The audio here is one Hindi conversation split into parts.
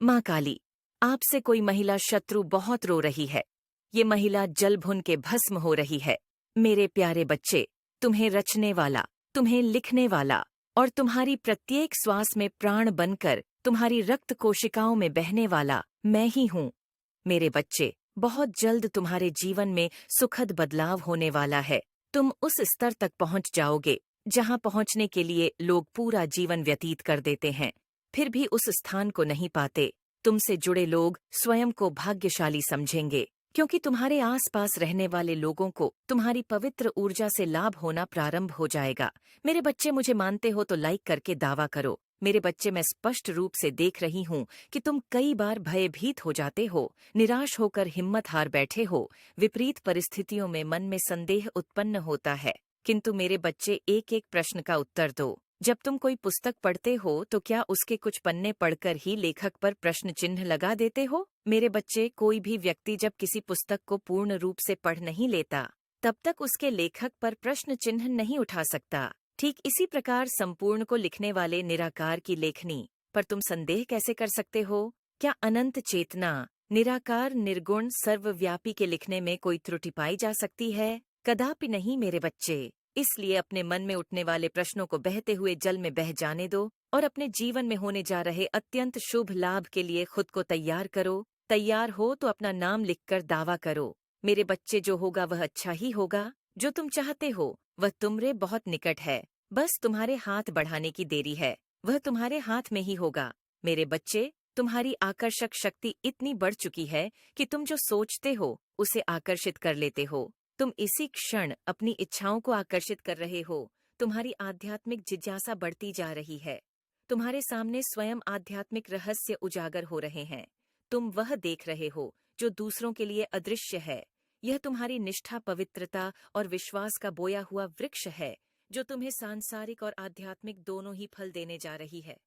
माँ काली, आपसे कोई महिला शत्रु बहुत रो रही है। ये महिला जल भुन के भस्म हो रही है। मेरे प्यारे बच्चे, तुम्हें रचने वाला, तुम्हें लिखने वाला और तुम्हारी प्रत्येक श्वास में प्राण बनकर तुम्हारी रक्त कोशिकाओं में बहने वाला मैं ही हूँ। मेरे बच्चे, बहुत जल्द तुम्हारे जीवन में सुखद बदलाव होने वाला है। तुम उस स्तर तक पहुंच जाओगे जहां पहुंचने के लिए लोग पूरा जीवन व्यतीत कर देते हैं, फिर भी उस स्थान को नहीं पाते। तुमसे जुड़े लोग स्वयं को भाग्यशाली समझेंगे, क्योंकि तुम्हारे आसपास रहने वाले लोगों को तुम्हारी पवित्र ऊर्जा से लाभ होना प्रारंभ हो जाएगा। मेरे बच्चे, मुझे मानते हो तो लाइक करके दावा करो। मेरे बच्चे, मैं स्पष्ट रूप से देख रही हूँ कि तुम कई बार भयभीत हो जाते हो, निराश होकर हिम्मत हार बैठे हो, विपरीत परिस्थितियों में मन में संदेह उत्पन्न होता है। किंतु मेरे बच्चे, एक एक प्रश्न का उत्तर दो। जब तुम कोई पुस्तक पढ़ते हो तो क्या उसके कुछ पन्ने पढ़कर ही लेखक पर प्रश्न चिन्ह लगा देते हो? मेरे बच्चे, कोई भी व्यक्ति जब किसी पुस्तक को पूर्ण रूप से पढ़ नहीं लेता, तब तक उसके लेखक पर प्रश्न चिन्ह नहीं उठा सकता। ठीक इसी प्रकार संपूर्ण को लिखने वाले निराकार की लेखनी पर तुम संदेह कैसे कर सकते हो? क्या अनंत चेतना, निराकार, निर्गुण, सर्वव्यापी के लिखने में कोई त्रुटि पाई जा सकती है? कदापि नहीं मेरे बच्चे। इसलिए अपने मन में उठने वाले प्रश्नों को बहते हुए जल में बह जाने दो और अपने जीवन में होने जा रहे अत्यंत शुभ लाभ के लिए खुद को तैयार करो। तैयार हो तो अपना नाम लिखकर दावा करो। मेरे बच्चे, जो होगा वह अच्छा ही होगा। जो तुम चाहते हो वह तुमरे बहुत निकट है। बस तुम्हारे हाथ बढ़ाने की देरी है। वह तुम्हारे हाथ में ही होगा। मेरे बच्चे, तुम्हारी आकर्षक शक्ति इतनी बढ़ चुकी है कि तुम जो सोचते हो उसे आकर्षित कर लेते हो। तुम इसी क्षण अपनी इच्छाओं को आकर्षित कर रहे हो। तुम्हारी आध्यात्मिक जिज्ञासा बढ़ती जा रही है। तुम्हारे सामने स्वयं आध्यात्मिक रहस्य उजागर हो रहे हैं। तुम वह देख रहे हो जो दूसरों के लिए अदृश्य है। यह तुम्हारी निष्ठा, पवित्रता और विश्वास का बोया हुआ वृक्ष है, जो तुम्हें सांसारिक और आध्यात्मिक दोनों ही फल देने जा रही है।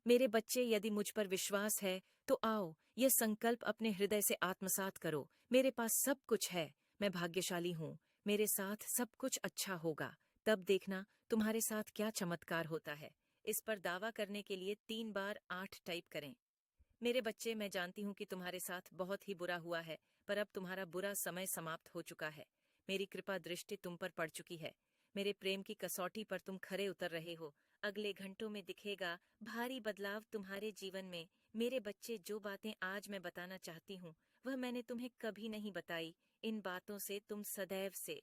मेरे बच्चे, यदि मुझ पर विश्वास है तो आओ, यह संकल्प अपने हृदय से आत्मसात करो। मेरे पास सब कुछ है। मैं भाग्यशाली हूँ। मेरे साथ सब कुछ अच्छा होगा। तब देखना तुम्हारे साथ क्या चमत्कार होता है। इस पर दावा करने के लिए 3 बार 8 टाइप करें। मेरे बच्चे, मैं जानती हूँ कि तुम्हारे साथ बहुत ही बुरा हुआ है, पर अब तुम्हारा बुरा समय समाप्त हो चुका है। मेरी कृपा दृष्टि तुम पर पड़ चुकी है। मेरे प्रेम की कसौटी पर तुम खरे उतर रहे हो। अगले घंटों में दिखेगा भारी बदलाव तुम्हारे जीवन में। मेरे बच्चे, जो बातें आज मैं बताना चाहती हूँ वह मैंने तुम्हें कभी नहीं बताई। इन बातों से तुम सदैव से